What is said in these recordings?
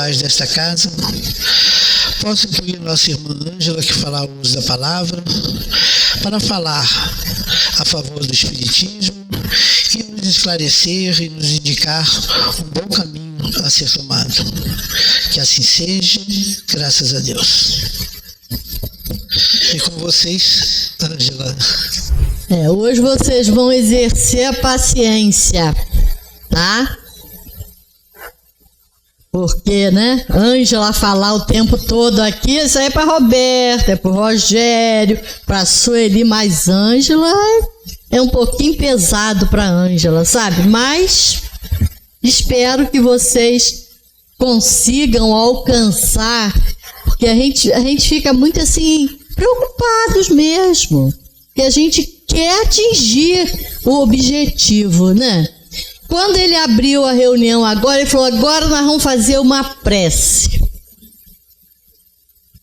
espirituais desta casa possam incluir nossa irmã Ângela, que fará o uso da palavra, para falar a favor do Espiritismo e nos esclarecer e nos indicar um bom caminho a ser tomado. Que assim seja, graças a Deus. E com vocês, Ângela. Hoje vocês vão exercer a paciência, tá? Porque, né, Ângela falar o tempo todo aqui, isso aí é para Roberta, é para o Rogério, para a Sueli, mas Ângela é um pouquinho pesado para Ângela, sabe? Mas espero que vocês consigam alcançar, porque a gente fica muito assim, preocupados mesmo, que a gente quer atingir o objetivo, né? Quando ele abriu a reunião agora, ele falou, agora nós vamos fazer uma prece.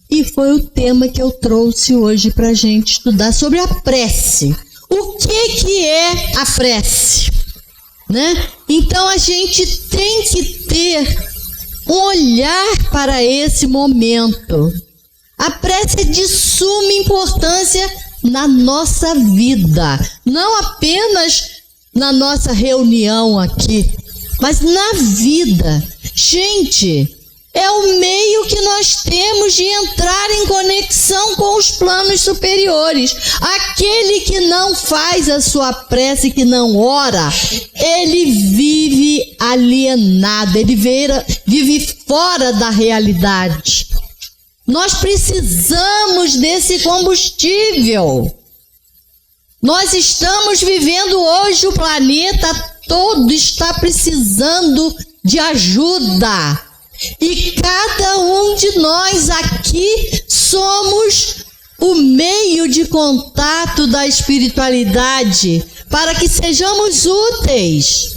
E foi o tema que eu trouxe hoje para a gente estudar sobre a prece. O que é a prece? Né? Então a gente tem que ter um olhar para esse momento. A prece é de suma importância na nossa vida, não apenas na nossa reunião aqui, mas na vida. Gente, é o meio que nós temos de entrar em conexão com os planos superiores. Aquele que não faz a sua prece, que não ora, ele vive alienado, ele vive fora da realidade. Nós precisamos desse combustível. Nós estamos vivendo hoje, o planeta todo está precisando de ajuda. E cada um de nós aqui somos o meio de contato da espiritualidade para que sejamos úteis.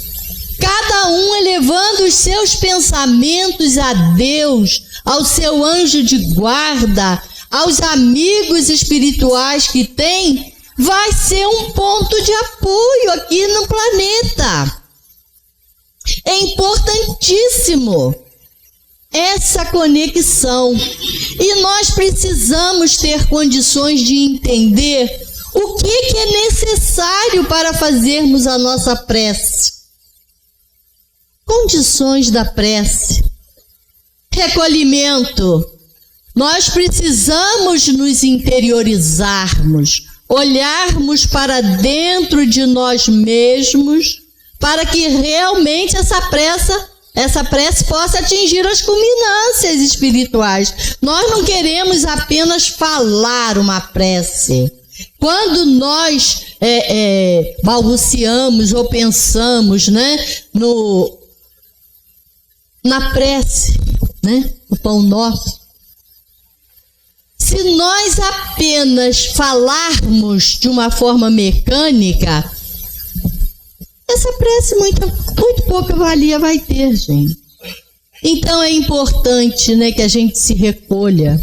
Cada um elevando os seus pensamentos a Deus, ao seu anjo de guarda, aos amigos espirituais que tem, vai ser um ponto de apoio aqui no planeta. É importantíssimo essa conexão. E nós precisamos ter condições de entender o que é necessário para fazermos a nossa prece. Condições da prece. Recolhimento. Nós precisamos nos interiorizarmos, olharmos para dentro de nós mesmos, para que realmente essa prece possa atingir as culminâncias espirituais. Nós não queremos apenas falar uma prece. Quando nós balbuciamos ou pensamos, né, na prece, né, o pão nosso, se nós apenas falarmos de uma forma mecânica, essa prece muito pouca valia vai ter, gente. Então é importante, né, que a gente se recolha,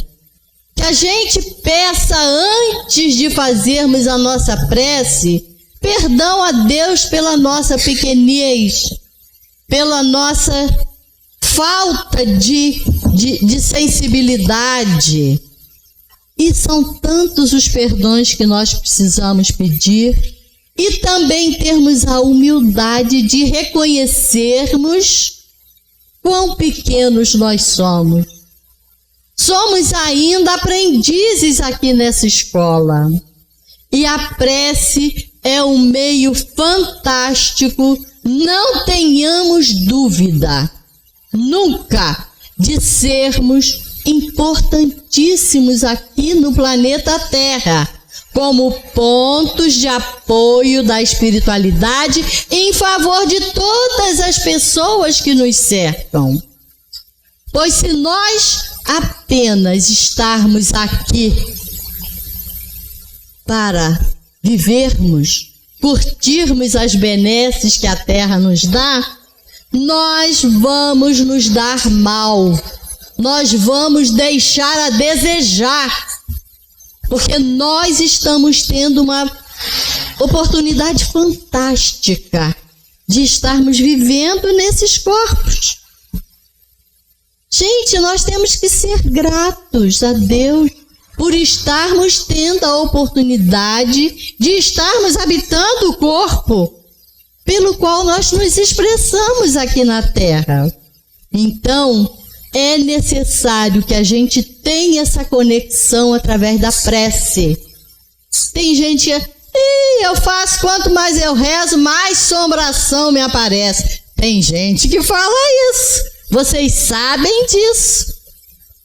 que a gente peça antes de fazermos a nossa prece, perdão a Deus pela nossa pequenez, pela nossa falta de sensibilidade. E são tantos os perdões que nós precisamos pedir, e também termos a humildade de reconhecermos quão pequenos nós somos. Somos ainda aprendizes aqui nessa escola. E a prece é um meio fantástico, não tenhamos dúvida, nunca, de sermos importantíssimos aqui no planeta Terra, como pontos de apoio da espiritualidade em favor de todas as pessoas que nos cercam. Pois se nós apenas estarmos aqui para vivermos, curtirmos as benesses que a Terra nos dá, nós vamos nos dar mal. Nós vamos deixar a desejar, porque nós estamos tendo uma oportunidade fantástica de estarmos vivendo nesses corpos. Gente, nós temos que ser gratos a Deus por estarmos tendo a oportunidade de estarmos habitando o corpo pelo qual nós nos expressamos aqui na Terra. Então, é necessário que a gente tenha essa conexão através da prece. Tem gente que eu faço, quanto mais eu rezo, mais assombração me aparece. Tem gente que fala isso. Vocês sabem disso,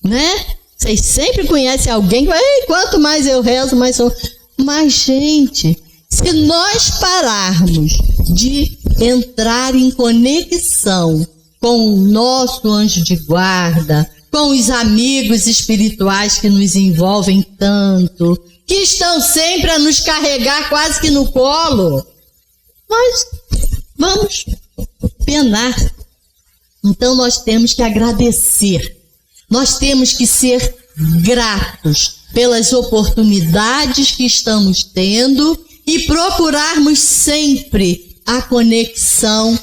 né? Vocês sempre conhecem alguém que quanto mais eu rezo, mais sou. Mas, gente, se nós pararmos de entrar em conexão com o nosso anjo de guarda, com os amigos espirituais que nos envolvem tanto, que estão sempre a nos carregar quase que no colo, nós vamos penar. Então nós temos que agradecer, nós temos que ser gratos pelas oportunidades que estamos tendo e procurarmos sempre a conexão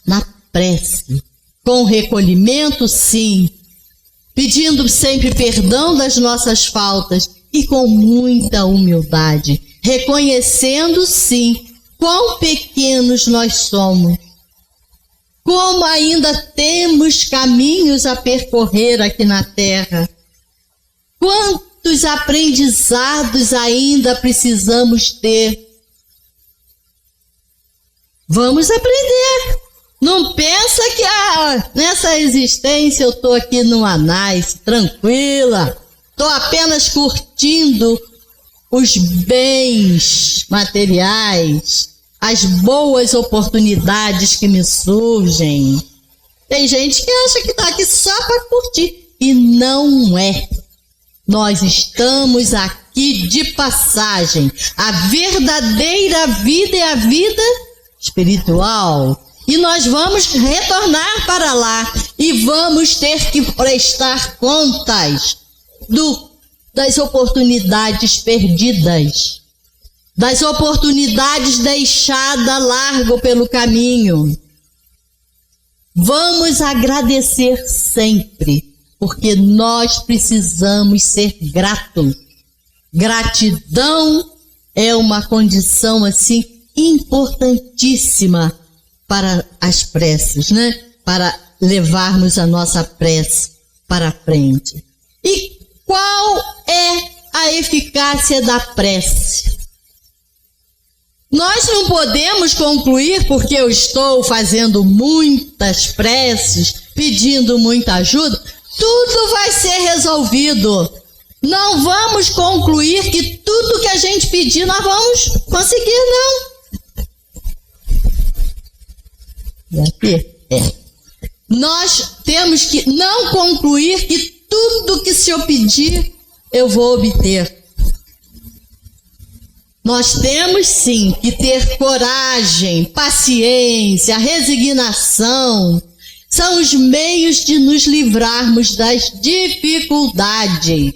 na prece, com recolhimento, sim, pedindo sempre perdão das nossas faltas e com muita humildade, reconhecendo, sim, quão pequenos nós somos, como ainda temos caminhos a percorrer aqui na Terra, quantos aprendizados ainda precisamos ter. Vamos aprender. Não pensa que nessa existência eu estou aqui numa nice, tranquila, estou apenas curtindo os bens materiais, as boas oportunidades que me surgem. Tem gente que acha que está aqui só para curtir, e não é. Nós estamos aqui de passagem. A verdadeira vida é a vida espiritual. E nós vamos retornar para lá e vamos ter que prestar contas das oportunidades perdidas, das oportunidades deixadas largo pelo caminho. Vamos agradecer sempre, porque nós precisamos ser gratos. Gratidão é uma condição assim importantíssima para as preces, né? Para levarmos a nossa prece para frente. E qual é a eficácia da prece? Nós não podemos concluir porque eu estou fazendo muitas preces, pedindo muita ajuda, tudo vai ser resolvido. Não vamos concluir que tudo que a gente pedir nós vamos conseguir, não. Nós temos que não concluir que tudo que se eu pedir, eu vou obter. Nós temos sim que ter coragem, paciência, resignação. São os meios de nos livrarmos das dificuldades.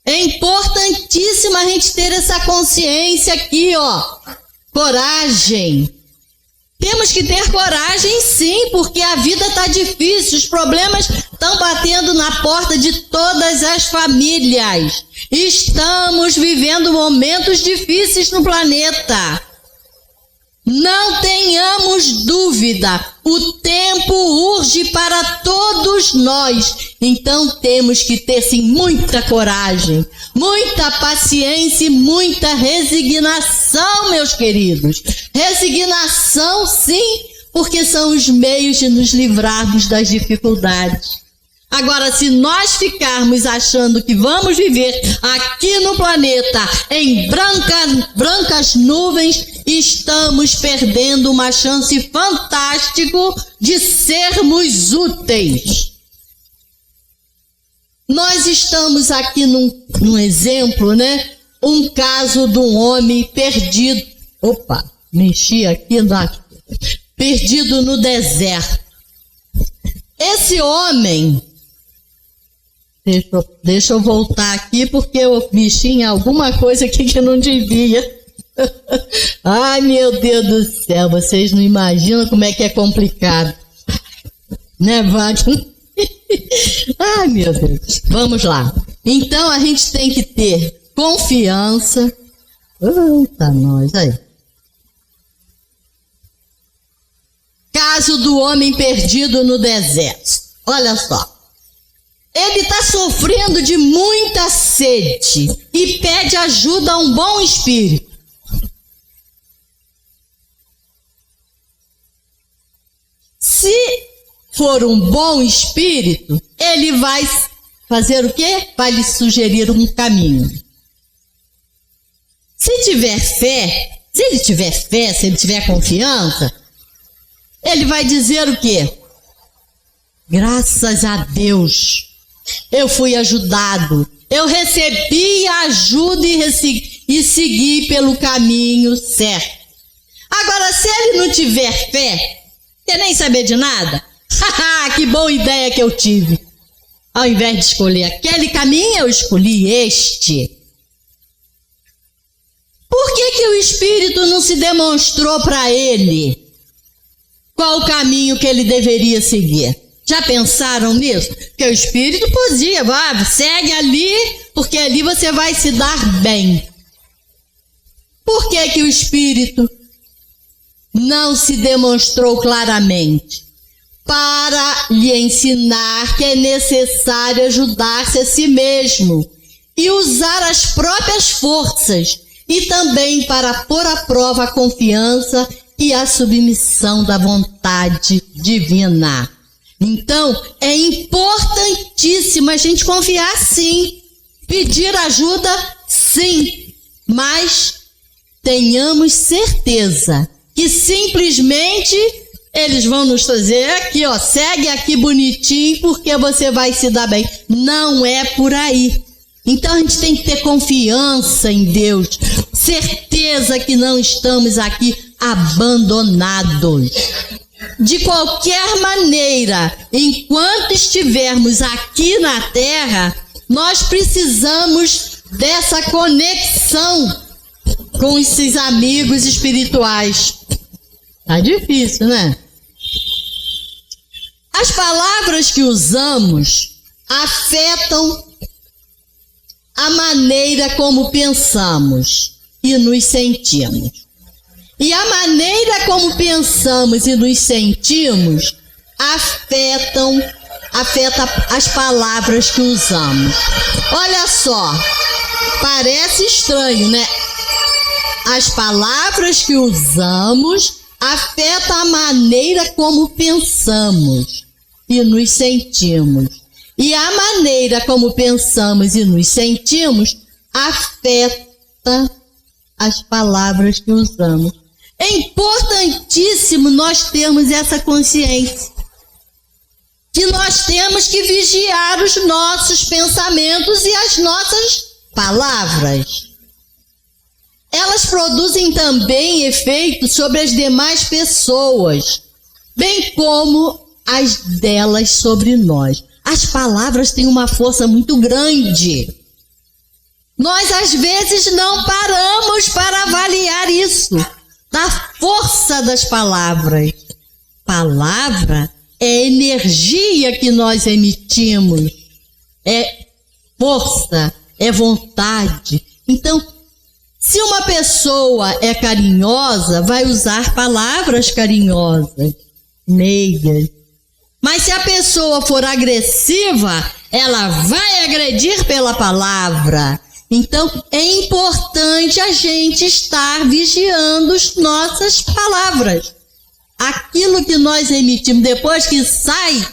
É importantíssimo a gente ter essa consciência aqui, ó. Coragem. Temos que ter coragem sim, porque a vida está difícil, os problemas estão batendo na porta de todas as famílias. Estamos vivendo momentos difíceis no planeta. Não tenhamos dúvida, o tempo urge para todos nós. Então temos que ter sim muita coragem, muita paciência e muita resignação, meus queridos. Resignação sim, porque são os meios de nos livrarmos das dificuldades. Agora, se nós ficarmos achando que vamos viver aqui no planeta em brancas nuvens, estamos perdendo uma chance fantástica de sermos úteis. Nós estamos aqui num exemplo, né? Um caso de um homem perdido. Opa, mexi aqui perdido no deserto. Esse homem... Deixa eu voltar aqui porque eu mexi em alguma coisa aqui que não devia. Ai, meu Deus do céu, vocês não imaginam como é que é complicado. Né, Wagner? Ai, meu Deus. Vamos lá. Então, a gente tem que ter confiança. Eita, nós, aí. Caso do homem perdido no deserto. Olha só. Ele está sofrendo de muita sede e pede ajuda a um bom espírito. Se for um bom espírito, ele vai fazer o quê? Vai lhe sugerir um caminho. Se ele tiver confiança, ele vai dizer o quê? Graças a Deus, eu fui ajudado, eu recebi a ajuda e segui pelo caminho certo. Agora, se ele não tiver fé, quer nem saber de nada? Que boa ideia que eu tive. Ao invés de escolher aquele caminho, eu escolhi este. Por que o Espírito não se demonstrou para ele qual o caminho que ele deveria seguir? Já pensaram nisso? Que o Espírito podia, segue ali, porque ali você vai se dar bem. Por que o Espírito não se demonstrou claramente? Para lhe ensinar que é necessário ajudar-se a si mesmo e usar as próprias forças, e também para pôr à prova a confiança e a submissão da vontade divina. Então, é importantíssimo a gente confiar, sim, pedir ajuda, sim, mas tenhamos certeza que simplesmente eles vão nos fazer aqui, segue aqui bonitinho porque você vai se dar bem. Não é por aí. Então a gente tem que ter confiança em Deus, certeza que não estamos aqui abandonados. De qualquer maneira, enquanto estivermos aqui na terra, nós precisamos dessa conexão com esses amigos espirituais. Tá difícil, né? As palavras que usamos afetam a maneira como pensamos e nos sentimos. E a maneira como pensamos e nos sentimos afeta as palavras que usamos. Olha só, parece estranho, né? As palavras que usamos afetam a maneira como pensamos e nos sentimos. E a maneira como pensamos e nos sentimos afeta as palavras que usamos. É importantíssimo nós termos essa consciência, que nós temos que vigiar os nossos pensamentos e as nossas palavras. Elas produzem também efeitos sobre as demais pessoas, bem como as delas sobre nós. As palavras têm uma força muito grande. Nós, às vezes, não paramos para avaliar isso, da força das palavras. Palavra é energia que nós emitimos, é força, é vontade. Então, se uma pessoa é carinhosa, vai usar palavras carinhosas, meigas. Mas se a pessoa for agressiva, ela vai agredir pela palavra. Então, é importante a gente estar vigiando as nossas palavras. Aquilo que nós emitimos depois que sai,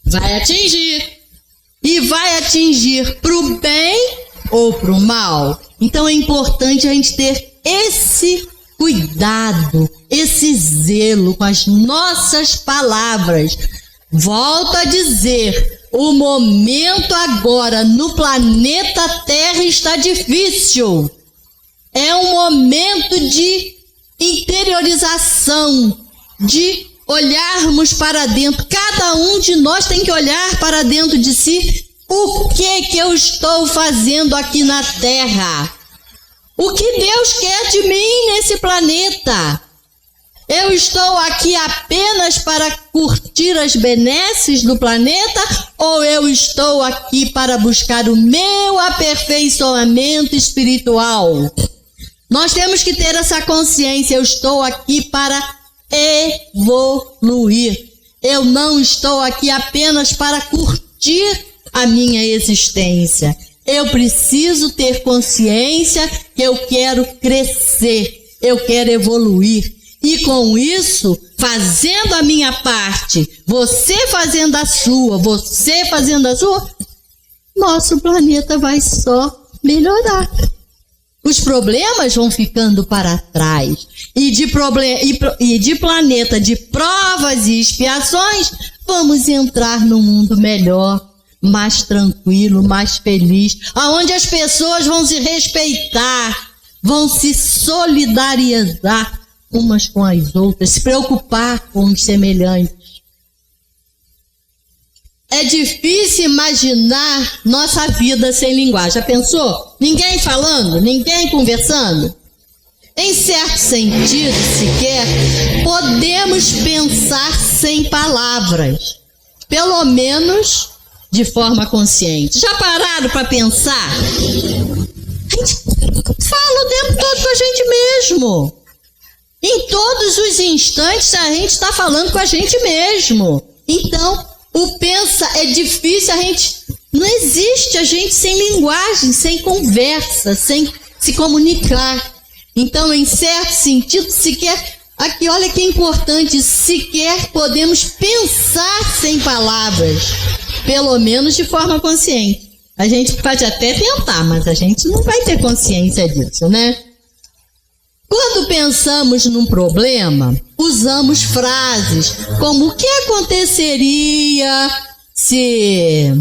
vai atingir. E vai atingir para o bem ou para o mal. Então, é importante a gente ter esse cuidado, esse zelo com as nossas palavras. Volto a dizer, o momento agora no planeta Terra está difícil. É um momento de interiorização, de olharmos para dentro. Cada um de nós tem que olhar para dentro de si. O que eu estou fazendo aqui na Terra? O que Deus quer de mim nesse planeta? Eu estou aqui apenas para curtir as benesses do planeta ou eu estou aqui para buscar o meu aperfeiçoamento espiritual? Nós temos que ter essa consciência. Eu estou aqui para evoluir. Eu não estou aqui apenas para curtir a minha existência. Eu preciso ter consciência que eu quero crescer, eu quero evoluir. E com isso, fazendo a minha parte, você fazendo a sua, nosso planeta vai só melhorar. Os problemas vão ficando para trás. E de planeta de provas e expiações, vamos entrar num mundo melhor, mais tranquilo, mais feliz, onde as pessoas vão se respeitar, vão se solidarizar umas com as outras, se preocupar com os semelhantes. É difícil imaginar nossa vida sem linguagem. Já pensou? Ninguém falando, ninguém conversando. Em certo sentido, sequer, podemos pensar sem palavras, pelo menos de forma consciente. Já pararam para pensar? A gente fala o tempo todo com a gente mesmo. Em todos os instantes a gente está falando com a gente mesmo. Então, é difícil, não existe a gente sem linguagem, sem conversa, sem se comunicar. Então, em certo sentido, sequer, aqui olha que importante, sequer podemos pensar sem palavras, pelo menos de forma consciente. A gente pode até tentar, mas a gente não vai ter consciência disso, né? Quando pensamos num problema, usamos frases como o que aconteceria se...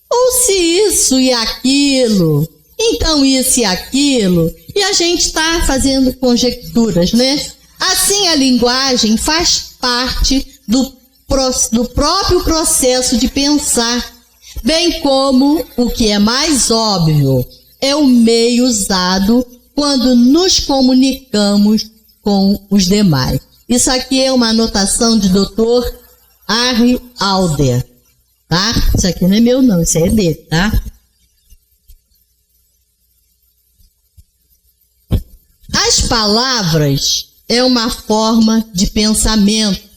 ou se isso e aquilo, então isso e aquilo, e a gente está fazendo conjecturas, né? Assim, a linguagem faz parte do próprio processo de pensar, bem como o que é mais óbvio, é o meio usado quando nos comunicamos com os demais. Isso aqui é uma anotação de Dr. Henry Alder, tá? Isso aqui não é meu não, isso é dele, tá? As palavras é uma forma de pensamento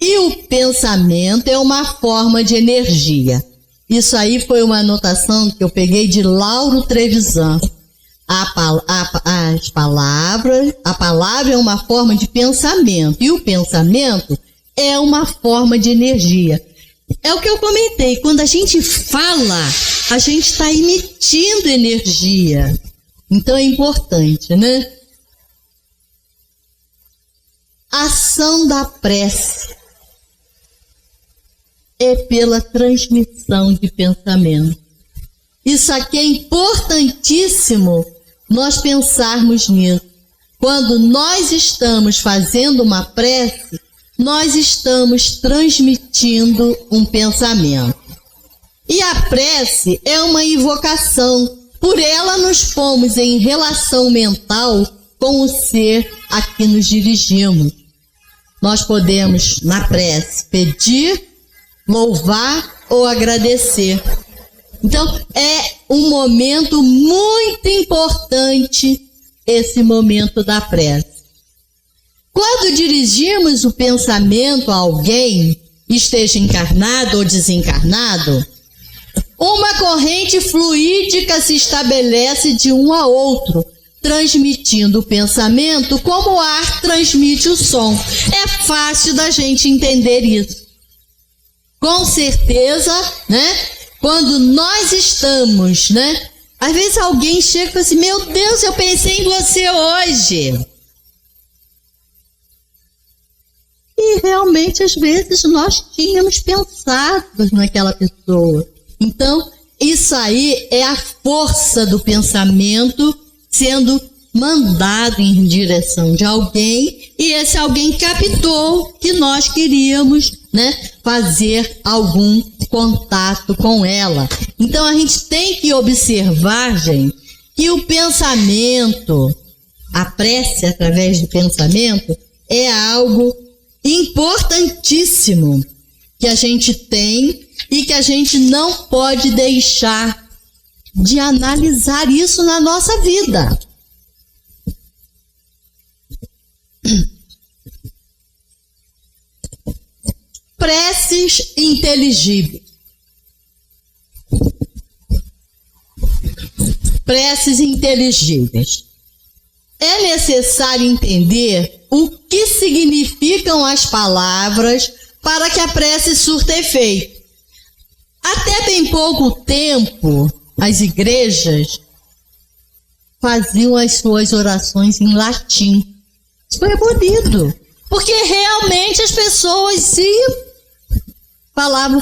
e o pensamento é uma forma de energia. Isso aí foi uma anotação que eu peguei de Lauro Trevisan. A palavra é uma forma de pensamento e o pensamento é uma forma de energia. É o que eu comentei, quando a gente fala, a gente está emitindo energia. Então é importante, né? Ação da prece é pela transmissão de pensamento. Isso aqui é importantíssimo nós pensarmos nisso. Quando nós estamos fazendo uma prece, nós estamos transmitindo um pensamento. E a prece é uma invocação. Por ela nos pomos em relação mental com o ser a que nos dirigimos. Nós podemos, na prece, pedir, louvar ou agradecer. Então, é um momento muito importante, esse momento da prece. Quando dirigimos o pensamento a alguém, esteja encarnado ou desencarnado, uma corrente fluídica se estabelece de um a outro, transmitindo o pensamento como o ar transmite o som. É fácil da gente entender isso. Com certeza, né? Quando nós estamos, né? Às vezes alguém chega e fala assim, meu Deus, eu pensei em você hoje. E realmente, às vezes, nós tínhamos pensado naquela pessoa. Então, isso aí é a força do pensamento sendo mandado em direção de alguém, e esse alguém captou que nós queríamos, né, fazer algum contato com ela. Então a gente tem que observar, gente, que o pensamento, a prece através do pensamento, é algo importantíssimo que a gente tem e que a gente não pode deixar de analisar isso na nossa vida. Preces inteligíveis. Preces inteligíveis. É necessário entender o que significam as palavras para que a prece surta efeito. Até bem pouco tempo, as igrejas faziam as suas orações em latim. Isso foi abolido, porque realmente as pessoas falavam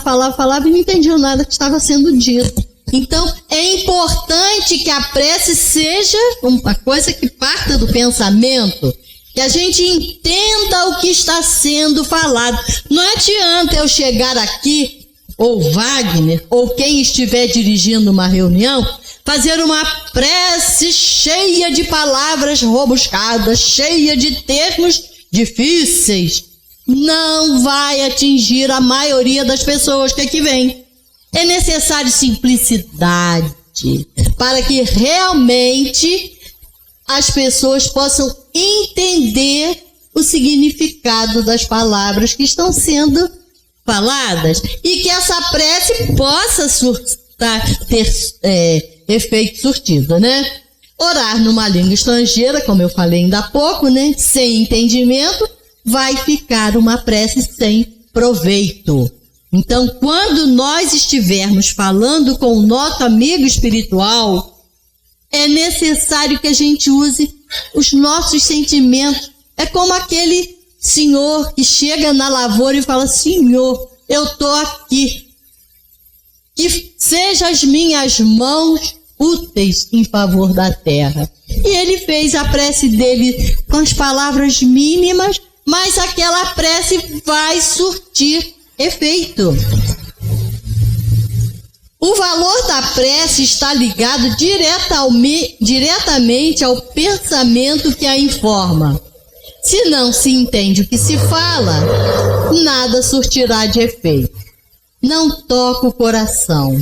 e não entendiam nada que estava sendo dito. Então, é importante que a prece seja uma coisa que parta do pensamento, que a gente entenda o que está sendo falado. Não adianta eu chegar aqui, ou Wagner, ou quem estiver dirigindo uma reunião, fazer uma prece cheia de palavras rebuscadas, cheia de termos difíceis. Não vai atingir a maioria das pessoas que aqui vêm. É necessário simplicidade para que realmente as pessoas possam entender o significado das palavras que estão sendo faladas e que essa prece possa ter efeito surtido, né? Orar numa língua estrangeira, como eu falei ainda há pouco, né? Sem entendimento, vai ficar uma prece sem proveito. Então, quando nós estivermos falando com o nosso amigo espiritual, é necessário que a gente use os nossos sentimentos. É como aquele senhor que chega na lavoura e fala: Senhor, eu estou aqui. Que sejam as minhas mãos úteis em favor da terra. E ele fez a prece dele com as palavras mínimas, mas aquela prece vai surtir efeito. O valor da prece está ligado diretamente ao pensamento que a informa. Se não se entende o que se fala, nada surtirá de efeito. Não toca o coração.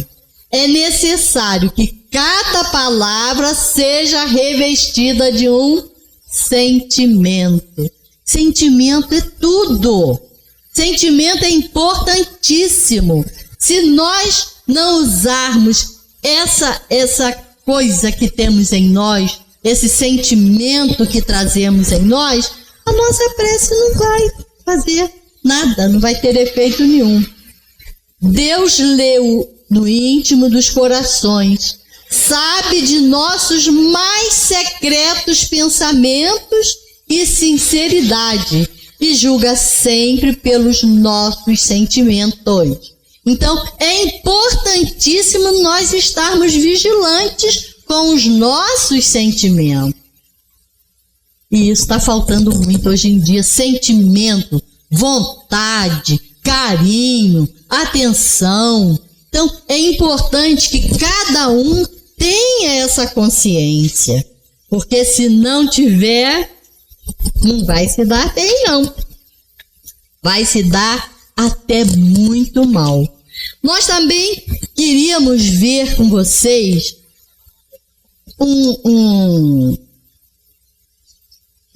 É necessário que cada palavra seja revestida de um sentimento. Sentimento é tudo. Sentimento é importantíssimo. Se nós não usarmos essa coisa que temos em nós, esse sentimento que trazemos em nós, a nossa prece não vai fazer nada, não vai ter efeito nenhum. Deus leu no íntimo dos corações, sabe de nossos mais secretos pensamentos e sinceridade, e julga sempre pelos nossos sentimentos. Então, é importantíssimo nós estarmos vigilantes com os nossos sentimentos. E isso está faltando muito hoje em dia: sentimento, vontade, carinho, atenção. Então, é importante que cada um tenha essa consciência, porque se não tiver, não vai se dar bem, não. Vai se dar até muito mal. Nós também queríamos ver com vocês um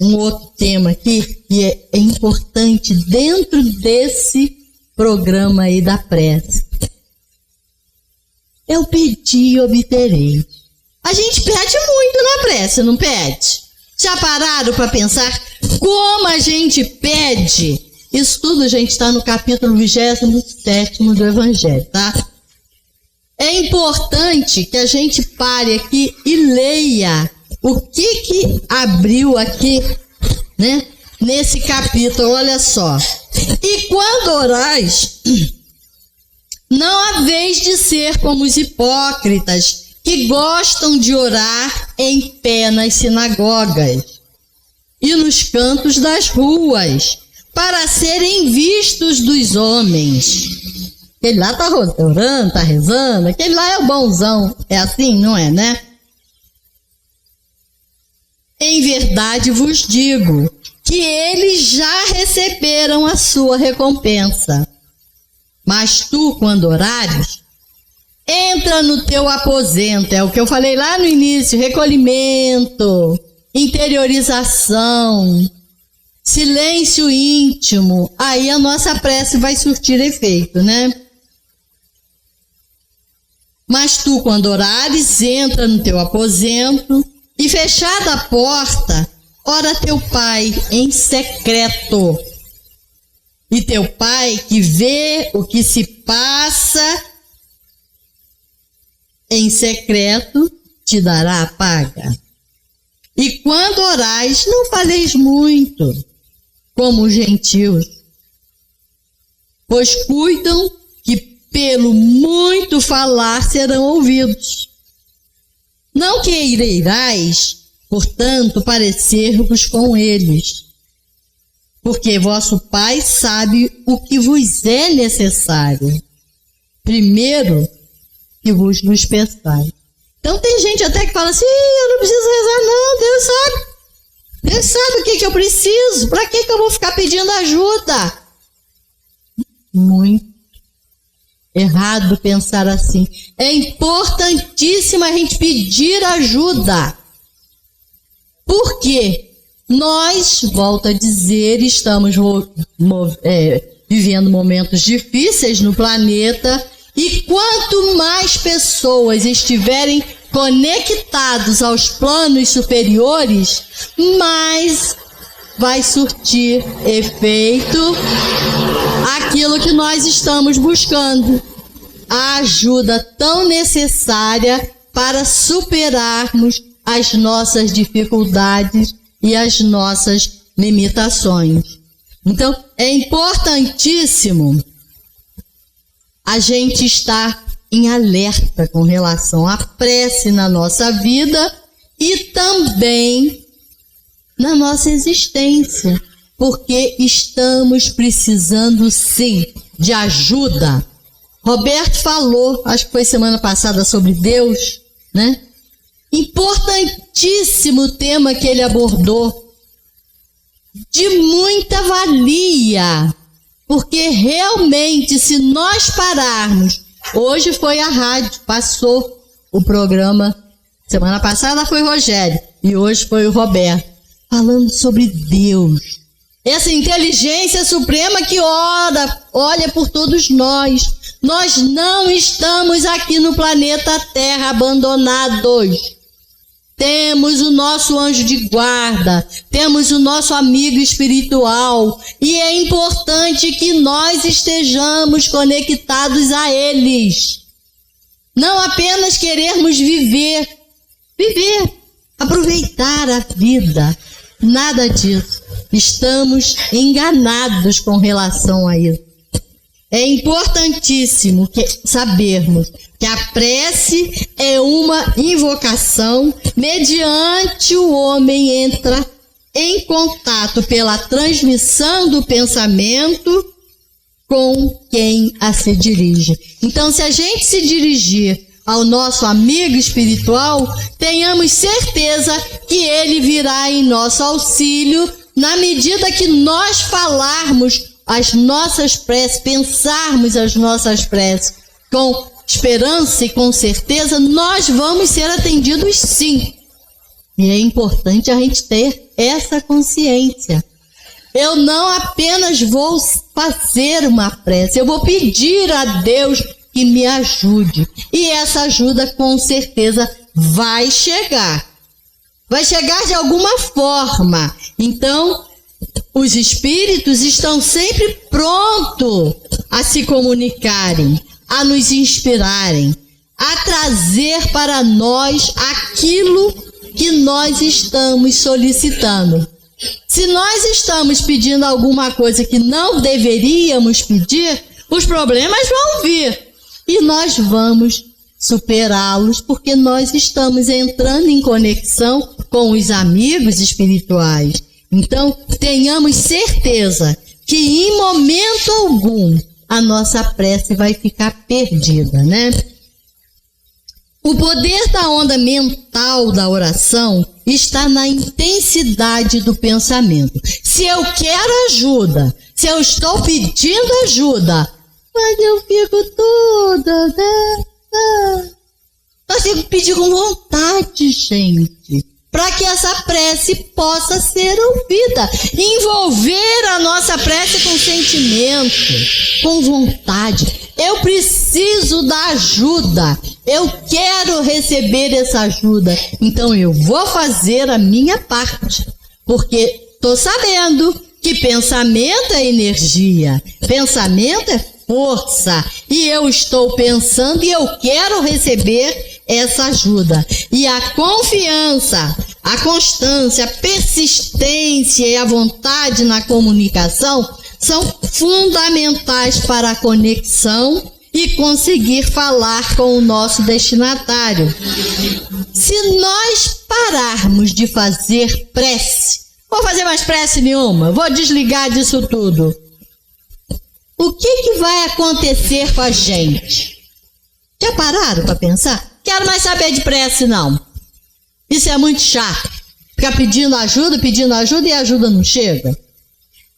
outro tema aqui que é importante dentro desse programa aí da prece. É o pedir e obterei. A gente pede muito na prece, não pede? Já pararam para pensar como a gente pede? Isso tudo, gente, está no capítulo 27º do Evangelho, tá? É importante que a gente pare aqui e leia o que abriu aqui, né? Nesse capítulo, olha só. E quando orais, não haveis de ser como os hipócritas, que gostam de orar em pé nas sinagogas e nos cantos das ruas, para serem vistos dos homens. Aquele lá está orando, está rezando, aquele lá é o bonzão. É assim, não é, né? Em verdade vos digo que eles já receberam a sua recompensa. Mas tu, quando orares, entra no teu aposento, é o que eu falei lá no início, recolhimento, interiorização, silêncio íntimo, aí a nossa prece vai surtir efeito, né? Mas tu, quando orares, entra no teu aposento e, fechada a porta, ora a teu Pai em secreto. E teu Pai, que vê o que se passa em secreto, te dará a paga. E quando orais, não faleis muito, como os gentios, pois cuidam que pelo muito falar serão ouvidos. Não queirais, portanto, parecer-vos com eles, porque vosso Pai sabe o que vos é necessário, primeiro que vos peçais. Então tem gente até que fala assim, eu não preciso rezar não, Deus sabe. Deus sabe o que eu preciso, para que eu vou ficar pedindo ajuda? Muito errado pensar assim. É importantíssimo a gente pedir ajuda. Por quê? Nós, volto a dizer, estamos vivendo momentos difíceis no planeta, e quanto mais pessoas estiverem conectados aos planos superiores, mais vai surtir efeito aquilo que nós estamos buscando. A ajuda tão necessária para superarmos as nossas dificuldades e as nossas limitações. Então, é importantíssimo a gente estar em alerta com relação à prece na nossa vida e também na nossa existência, porque estamos precisando sim de ajuda. Roberto falou, acho que foi semana passada, sobre Deus, né? Importantíssimo tema que ele abordou, de muita valia, porque realmente, se nós pararmos, hoje foi a rádio, passou o programa, semana passada foi o Rogério e hoje foi o Roberto, falando sobre Deus, essa inteligência suprema que olha por todos nós. Nós não estamos aqui no planeta Terra abandonados. Temos o nosso anjo de guarda, temos o nosso amigo espiritual, e é importante que nós estejamos conectados a eles. Não apenas querermos viver, aproveitar a vida, nada disso. Estamos enganados com relação a isso. É importantíssimo sabermos que a prece é uma invocação mediante o homem entra em contato pela transmissão do pensamento com quem a se dirige. Então, se a gente se dirigir ao nosso amigo espiritual, tenhamos certeza que ele virá em nosso auxílio na medida que nós falarmos as nossas preces, pensarmos as nossas preces com esperança e com certeza, nós vamos ser atendidos sim. E é importante a gente ter essa consciência. Eu não apenas vou fazer uma prece, eu vou pedir a Deus que me ajude. E essa ajuda com certeza vai chegar. Vai chegar de alguma forma. Então, os espíritos estão sempre prontos a se comunicarem, a nos inspirarem, a trazer para nós aquilo que nós estamos solicitando. Se nós estamos pedindo alguma coisa que não deveríamos pedir, os problemas vão vir e nós vamos superá-los, porque nós estamos entrando em conexão com os amigos espirituais. Então, tenhamos certeza que em momento algum a nossa prece vai ficar perdida, né? O poder da onda mental da oração está na intensidade do pensamento. Se eu quero ajuda, se eu estou pedindo ajuda, mas eu fico toda, né? Nós temos que pedir com vontade, gente, para que essa prece possa ser ouvida. Envolver a nossa prece com sentimento, com vontade. Eu preciso da ajuda. Eu quero receber essa ajuda. Então eu vou fazer a minha parte. Porque estou sabendo que pensamento é energia. Pensamento é força. E eu estou pensando e eu quero receber essa ajuda. E a confiança, a constância, a persistência e a vontade na comunicação são fundamentais para a conexão e conseguir falar com o nosso destinatário. Se nós pararmos de fazer prece, não vou fazer mais prece nenhuma, vou desligar disso tudo, o que vai acontecer com a gente? Já pararam para pensar? Quero mais saber de prece, não. Isso é muito chato. Ficar pedindo ajuda e a ajuda não chega.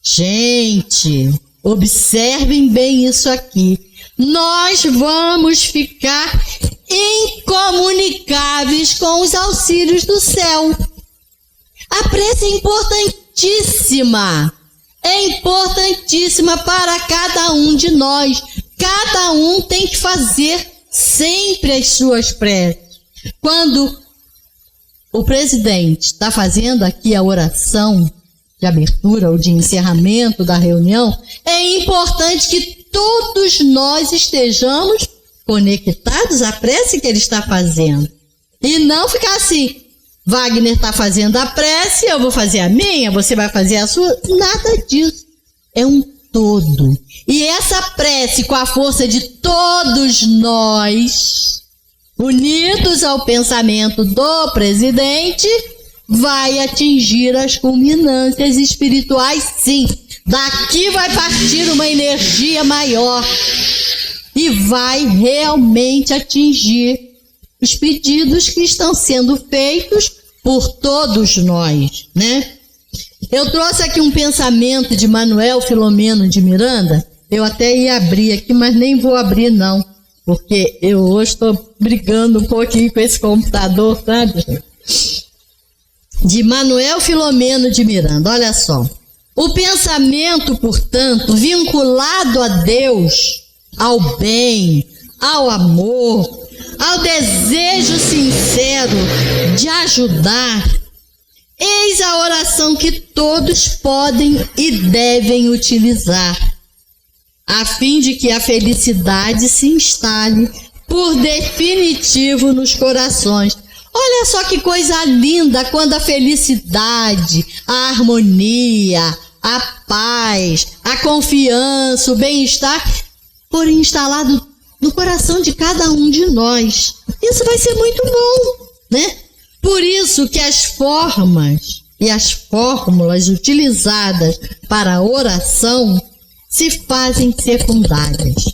Gente, observem bem isso aqui. Nós vamos ficar incomunicáveis com os auxílios do céu. A prece é importantíssima. É importantíssima para cada um de nós. Cada um tem que fazer sempre as suas preces. Quando o presidente está fazendo aqui a oração de abertura ou de encerramento da reunião, é importante que todos nós estejamos conectados à prece que ele está fazendo. E não ficar assim, Wagner está fazendo a prece, eu vou fazer a minha, você vai fazer a sua. Nada disso. É um todo. E essa prece, com a força de todos nós, unidos ao pensamento do presidente, vai atingir as culminâncias espirituais, sim. Daqui vai partir uma energia maior e vai realmente atingir os pedidos que estão sendo feitos por todos nós, né? Eu trouxe aqui um pensamento de Manuel Filomeno de Miranda. Eu até ia abrir aqui, mas nem vou abrir não, porque eu hoje estou brigando um pouquinho com esse computador, sabe? De Manuel Filomeno de Miranda, olha só. O pensamento, portanto, vinculado a Deus, ao bem, ao amor, ao desejo sincero de ajudar, eis a oração que todos podem e devem utilizar, a fim de que a felicidade se instale por definitivo nos corações. Olha só que coisa linda quando a felicidade, a harmonia, a paz, a confiança, o bem-estar forem instalados no coração de cada um de nós. Isso vai ser muito bom, né? Por isso que as formas e as fórmulas utilizadas para a oração se fazem secundárias,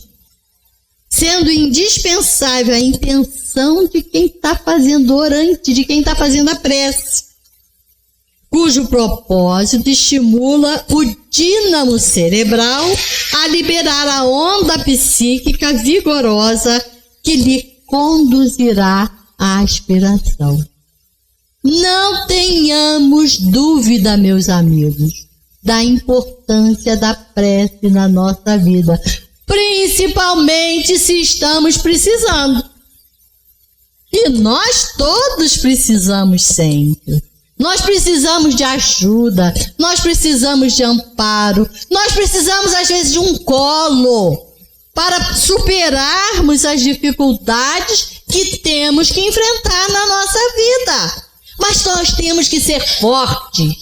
sendo indispensável a intenção de quem está fazendo orante, de quem está fazendo a prece, cujo propósito estimula o dínamo cerebral a liberar a onda psíquica vigorosa que lhe conduzirá à aspiração. Não tenhamos dúvida, meus amigos, da importância da prece na nossa vida, principalmente se estamos precisando. E nós todos precisamos sempre. Nós precisamos de ajuda, nós precisamos de amparo, nós precisamos às vezes de um colo para superarmos as dificuldades que temos que enfrentar na nossa vida. Mas nós temos que ser fortes,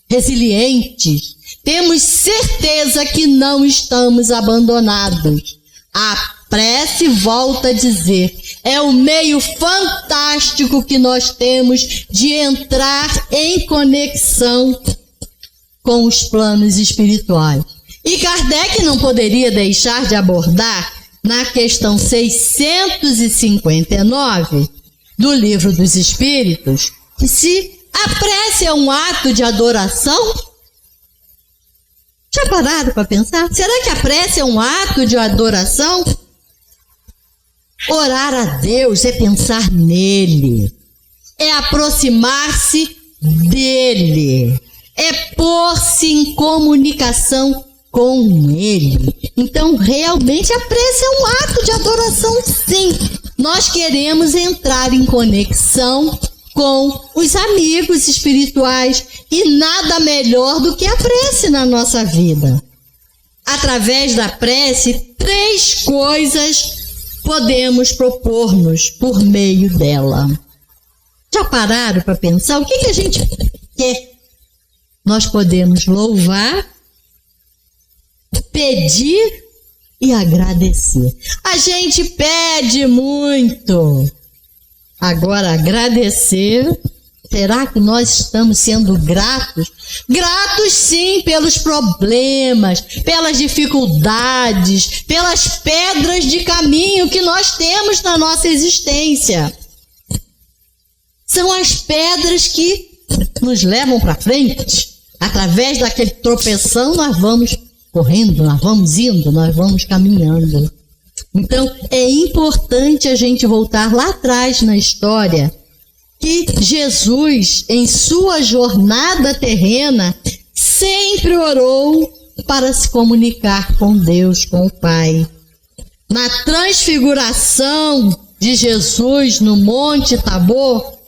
resilientes, temos certeza que não estamos abandonados. A prece, volta a dizer, é o meio fantástico que nós temos de entrar em conexão com os planos espirituais. E Kardec não poderia deixar de abordar na questão 659 do Livro dos Espíritos, que se a prece é um ato de adoração, já pararam para pensar? Será que a prece é um ato de adoração? Orar a Deus é pensar nele, é aproximar-se dele, é pôr-se em comunicação com ele. Então, realmente, a prece é um ato de adoração, sim. Nós queremos entrar em conexão com os amigos espirituais e nada melhor do que a prece na nossa vida. Através da prece, 3 coisas podemos propor-nos por meio dela. Já pararam para pensar o que a gente quer? Nós podemos louvar, pedir e agradecer. A gente pede muito. Agora, agradecer, será que nós estamos sendo gratos? Gratos sim pelos problemas, pelas dificuldades, pelas pedras de caminho que nós temos na nossa existência. São as pedras que nos levam para frente. Através daquele tropeção, nós vamos correndo, nós vamos indo, nós vamos caminhando. Então, é importante a gente voltar lá atrás na história que Jesus, em sua jornada terrena, sempre orou para se comunicar com Deus, com o Pai. Na transfiguração de Jesus no Monte Tabor,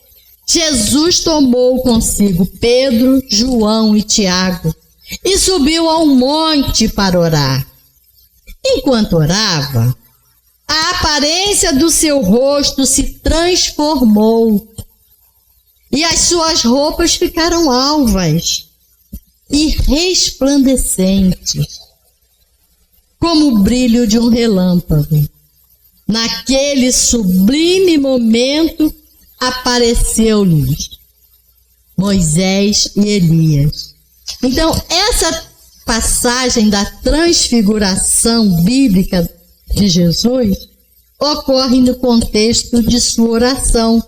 Jesus tomou consigo Pedro, João e Tiago e subiu ao monte para orar. Enquanto orava, a aparência do seu rosto se transformou e as suas roupas ficaram alvas e resplandecentes, como o brilho de um relâmpago. Naquele sublime momento, apareceu-lhes Moisés e Elias. Então, essa passagem da transfiguração bíblica de Jesus ocorre no contexto de sua oração,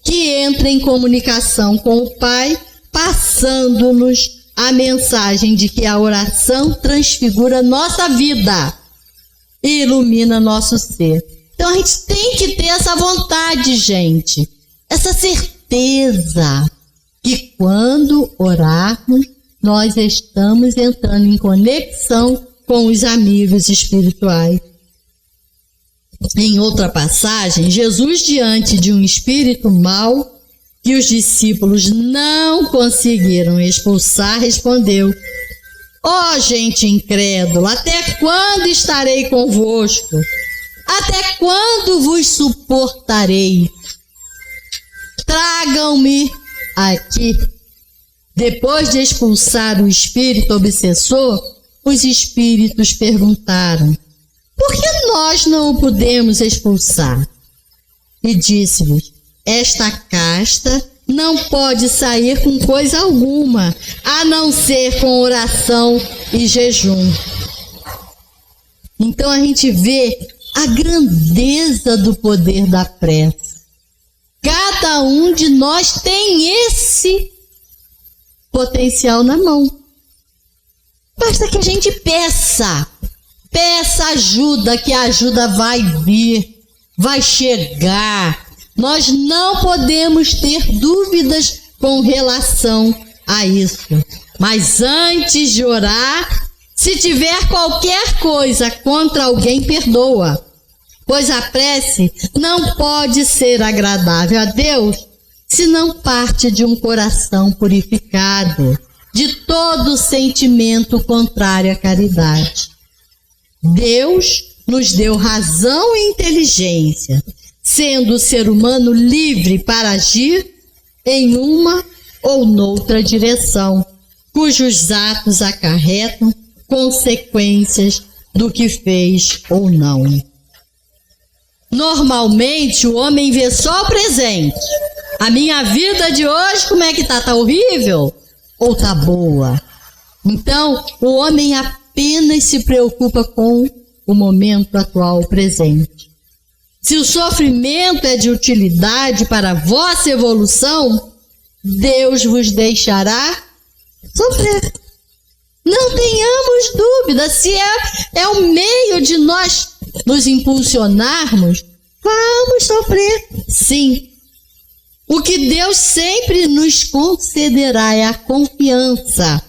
que entra em comunicação com o Pai, passando-nos a mensagem de que a oração transfigura nossa vida e ilumina nosso ser. Então, a gente tem que ter essa vontade, gente, essa certeza que quando orarmos, nós estamos entrando em conexão com os amigos espirituais. Em outra passagem, Jesus, diante de um espírito mau que os discípulos não conseguiram expulsar, respondeu: ó gente incrédula, até quando estarei convosco? Até quando vos suportarei? Tragam-me aqui. Depois de expulsar o espírito obsessor, os espíritos perguntaram: por que nós não o podemos expulsar? E disse-lhes: esta casta não pode sair com coisa alguma, a não ser com oração e jejum. Então a gente vê a grandeza do poder da prece. Cada um de nós tem esse potencial na mão. Basta que a gente peça ajuda, que a ajuda vai vir, vai chegar. Nós não podemos ter dúvidas com relação a isso. Mas antes de orar, se tiver qualquer coisa contra alguém, perdoa. Pois a prece não pode ser agradável a Deus se não parte de um coração purificado de todo sentimento contrário à caridade. Deus nos deu razão e inteligência, sendo o ser humano livre para agir em uma ou noutra direção, cujos atos acarretam consequências do que fez ou não. Normalmente o homem vê só o presente. A minha vida de hoje, como é que tá? Tá horrível ou tá boa? Então, o homem apenas se preocupa com o momento atual, o presente. Se o sofrimento é de utilidade para a vossa evolução, Deus vos deixará sofrer. Não tenhamos dúvida, se é o meio de nós nos impulsionarmos, vamos sofrer, sim. O que Deus sempre nos concederá é a confiança,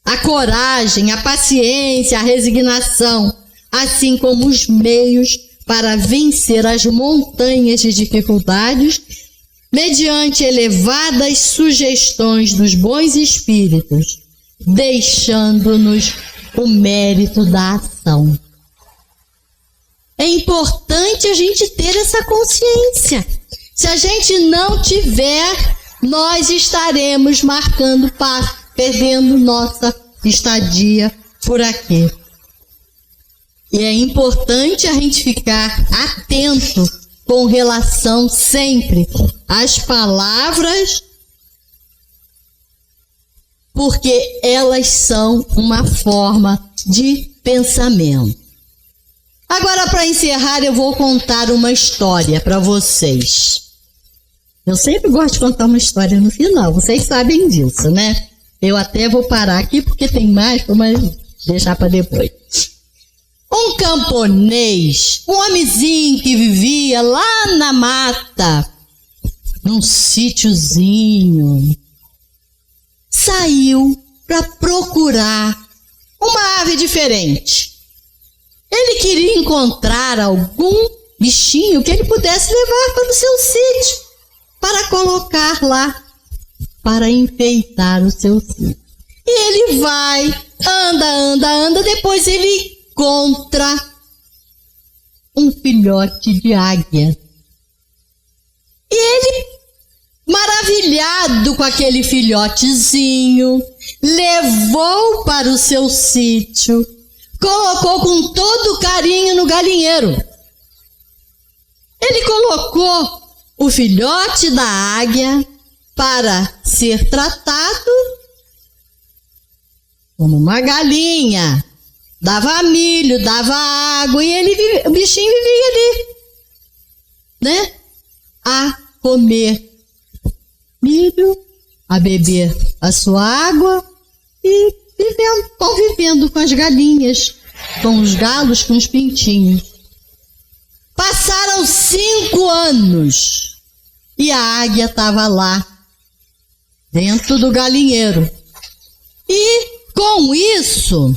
a coragem, a paciência, a resignação, assim como os meios para vencer as montanhas de dificuldades, mediante elevadas sugestões dos bons espíritos, deixando-nos o mérito da ação. É importante a gente ter essa consciência. Se a gente não tiver, nós estaremos marcando passo, perdendo nossa estadia por aqui. E é importante a gente ficar atento com relação sempre às palavras, porque elas são uma forma de pensamento. Agora, para encerrar, eu vou contar uma história para vocês. Eu sempre gosto de contar uma história no final, vocês sabem disso, né? Eu até vou parar aqui porque tem mais, mas deixar para depois. Um camponês, um homenzinho que vivia lá na mata, num sítiozinho, saiu para procurar uma ave diferente. Ele queria encontrar algum bichinho que ele pudesse levar para o seu sítio, para colocar lá, para enfeitar o seu sítio. E ele vai, anda, depois ele encontra um filhote de águia. E ele, maravilhado com aquele filhotezinho, levou para o seu sítio, colocou com todo carinho no galinheiro. Ele colocou o filhote da águia para ser tratado como uma galinha. Dava milho, dava água e o bichinho vivia ali, né? A comer milho, a beber a sua água e convivendo com as galinhas, com os galos, com os pintinhos. Passaram 5 anos e a águia estava lá, dentro do galinheiro. E com isso,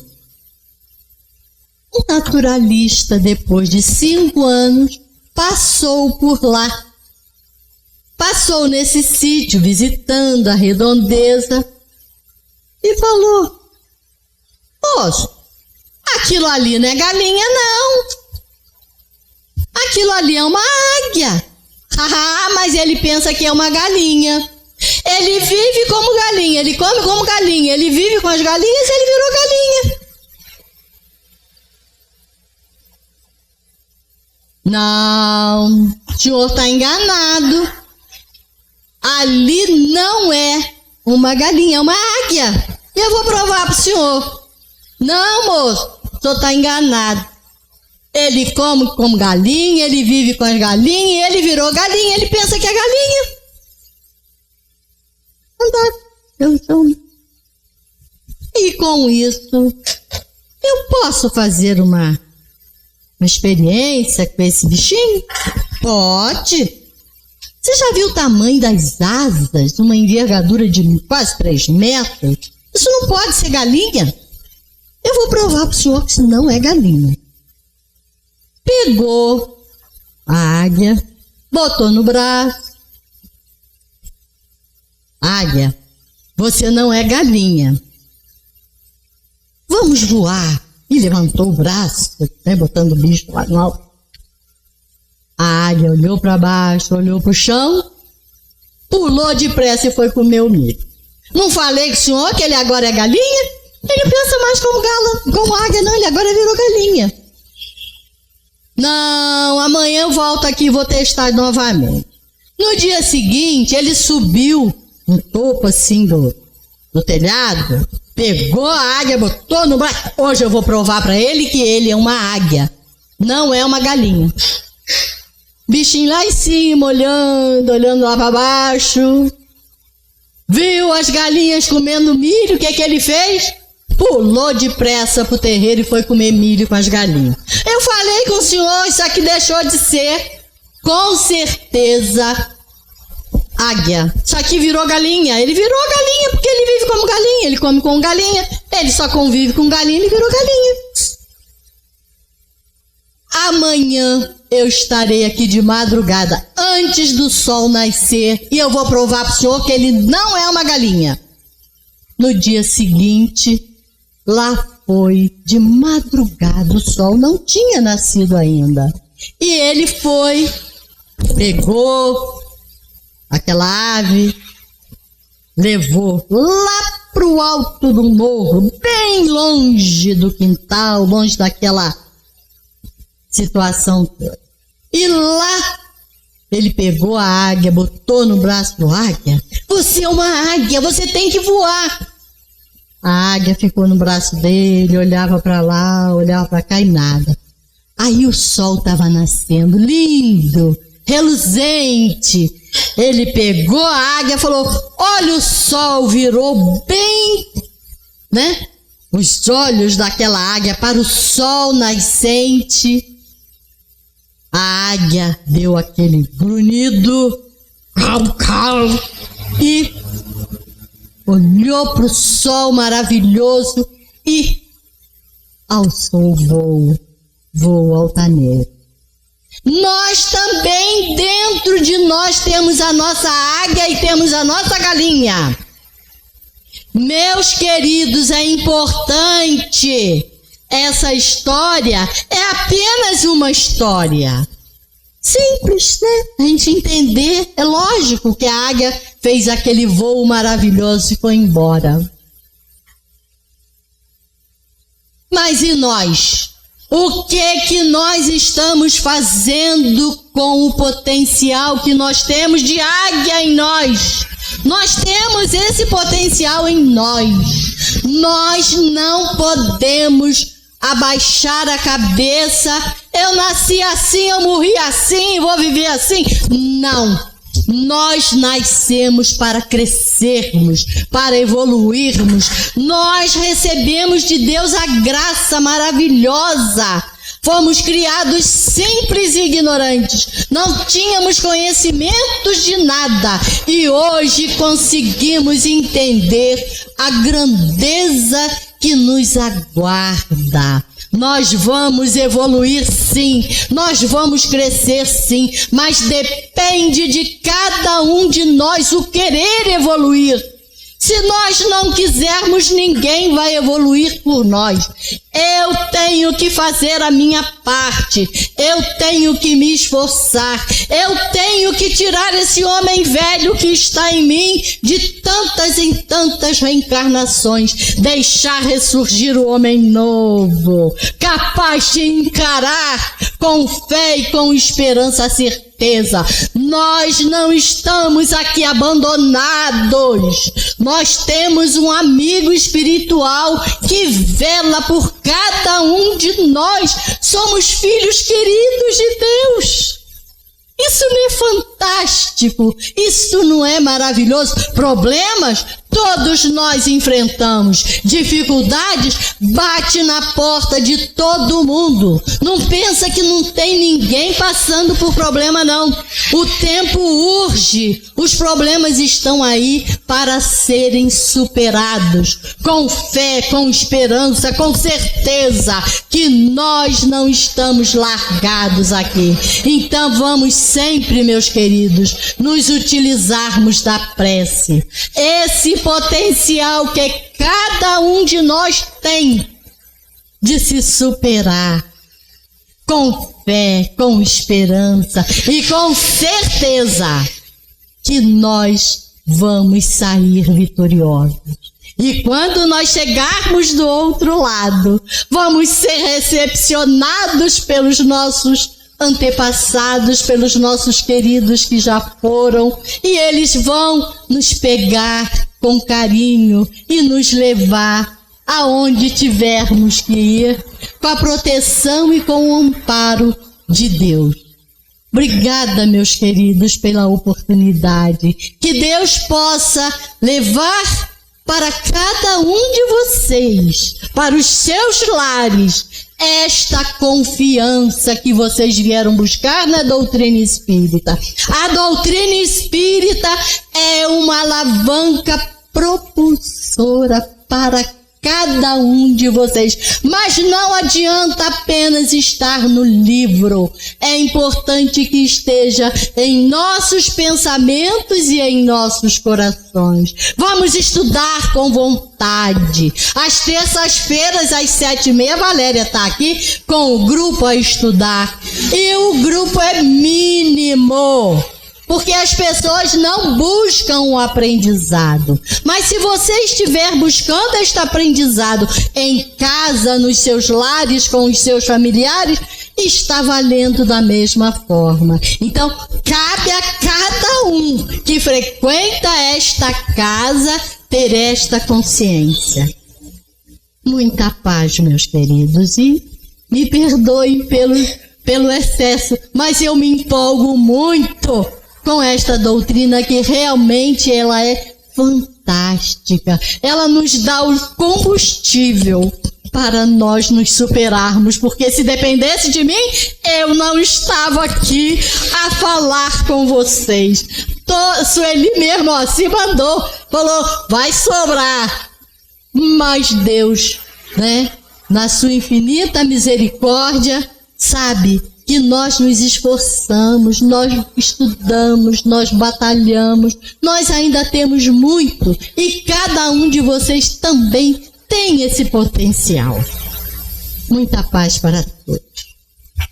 o naturalista, depois de 5 anos, passou por lá. Passou nesse sítio, visitando a redondeza, e falou: poxa, aquilo ali não é galinha, não. Aquilo ali é uma águia. Mas ele pensa que é uma galinha. Ele vive como galinha, ele come como galinha, ele vive com as galinhas e ele virou galinha. Não, o senhor está enganado. Ali não é uma galinha, é uma águia. E eu vou provar para o senhor. Não, moço, o senhor está enganado. Ele come como galinha, ele vive com as galinhas, e ele virou galinha, ele pensa que é galinha. E com isso, eu posso fazer uma experiência com esse bichinho? Pode. Você já viu o tamanho das asas? Uma envergadura de quase 3 metros? Isso não pode ser galinha. Eu vou provar para o senhor que isso não é galinha. Pegou a águia, botou no braço. Águia, você não é galinha. Vamos voar. E levantou o braço, né, botando o bicho lá no alto. A águia olhou para baixo, olhou para o chão, pulou depressa e foi comer o milho. Não falei com o senhor que ele agora é galinha? Ele pensa mais como águia, não, ele agora virou galinha. Não, amanhã eu volto aqui e vou testar novamente. No dia seguinte, ele subiu no topo assim do telhado, pegou a águia, botou no braço. Hoje eu vou provar para ele que ele é uma águia, não é uma galinha. Bichinho lá em cima, olhando lá para baixo. viu as galinhas comendo milho, o que que ele fez? Pulou depressa pro terreiro e foi comer milho com as galinhas. Eu falei com o senhor, isso aqui deixou de ser, com certeza, águia. Isso aqui virou galinha. Ele virou galinha porque ele vive como galinha, ele come com galinha, ele só convive com galinha, ele virou galinha. Amanhã eu estarei aqui de madrugada, antes do sol nascer, e eu vou provar para o senhor que ele não é uma galinha. No dia seguinte, lá foi de madrugada, o sol não tinha nascido ainda. E ele foi, pegou aquela ave, levou lá para o alto do morro, bem longe do quintal, longe daquela situação toda. E lá ele pegou a águia, botou no braço do águia. Você é uma águia, você tem que voar. A águia ficou no braço dele, olhava para lá, olhava para cá e nada. Aí o sol estava nascendo, lindo, reluzente. Ele pegou a águia e falou: olha, o sol virou bem, né? Os olhos daquela águia para o sol nascente. A águia deu aquele grunhido e olhou para o sol maravilhoso e alçou o voo altaneiro. Nós também, dentro de nós, temos a nossa águia e temos a nossa galinha. Meus queridos, é importante. Essa história é apenas uma história. Simples, né? A gente entender. É lógico que a águia fez aquele voo maravilhoso e foi embora. Mas e nós? O que nós estamos fazendo com o potencial que nós temos de águia em nós? Nós temos esse potencial em nós. Nós não podemos abaixar a cabeça. Eu nasci assim, eu morri assim, vou viver assim. Não. Nós nascemos para crescermos, para evoluirmos. Nós recebemos de Deus a graça maravilhosa. Fomos criados simples e ignorantes. Não tínhamos conhecimentos de nada. E hoje conseguimos entender a grandeza que nos aguarda. Nós vamos evoluir sim, nós vamos crescer sim, mas depende de cada um de nós o querer evoluir. Se nós não quisermos, ninguém vai evoluir por nós. Eu tenho que fazer a minha parte, eu tenho que me esforçar, eu tenho que tirar esse homem velho que está em mim de tantas em tantas reencarnações, deixar ressurgir o homem novo, capaz de encarar com fé e com esperança a certeza. Nós não estamos aqui abandonados, nós temos um amigo espiritual que vela por cada um de nós. Somos filhos queridos de Deus. Isso não é fantástico? Isso não é maravilhoso? Problemas? Todos nós enfrentamos. Dificuldades? Bate na porta de todo mundo. Não pensa que não tem ninguém passando por problema, não. O tempo urge. Os problemas estão aí para serem superados. Com fé, com esperança, com certeza que nós não estamos largados aqui. Então vamos sempre, meus queridos, nos utilizarmos da prece. Esse potencial que cada um de nós tem de se superar com fé, com esperança e com certeza que nós vamos sair vitoriosos. E quando nós chegarmos do outro lado, vamos ser recepcionados pelos nossos antepassados, pelos nossos queridos que já foram, e eles vão nos pegar com carinho e nos levar aonde tivermos que ir, com a proteção e com o amparo de Deus. Obrigada, meus queridos, pela oportunidade. Que Deus possa levar para cada um de vocês, para os seus lares, esta confiança que vocês vieram buscar na doutrina espírita. A doutrina espírita é uma alavanca propulsora para cada um de vocês, mas não adianta apenas estar no livro. É importante que esteja em nossos pensamentos e em nossos corações. Vamos estudar com vontade. Às terças-feiras, às 7h30, Valéria está aqui com o grupo a estudar. E o grupo é mínimo, porque as pessoas não buscam o aprendizado. Mas se você estiver buscando este aprendizado em casa, nos seus lares, com os seus familiares, está valendo da mesma forma. Então, cabe a cada um que frequenta esta casa ter esta consciência. Muita paz, meus queridos, e me perdoem pelo excesso, mas eu me empolgo muito com esta doutrina, que realmente ela é fantástica. Ela nos dá o combustível para nós nos superarmos, porque se dependesse de mim, eu não estava aqui a falar com vocês. Sueli mesmo, se mandou, falou, vai sobrar. Mas Deus, né, na sua infinita misericórdia, sabe que nós nos esforçamos, nós estudamos, nós batalhamos, nós ainda temos muito, e cada um de vocês também tem esse potencial. Muita paz para todos.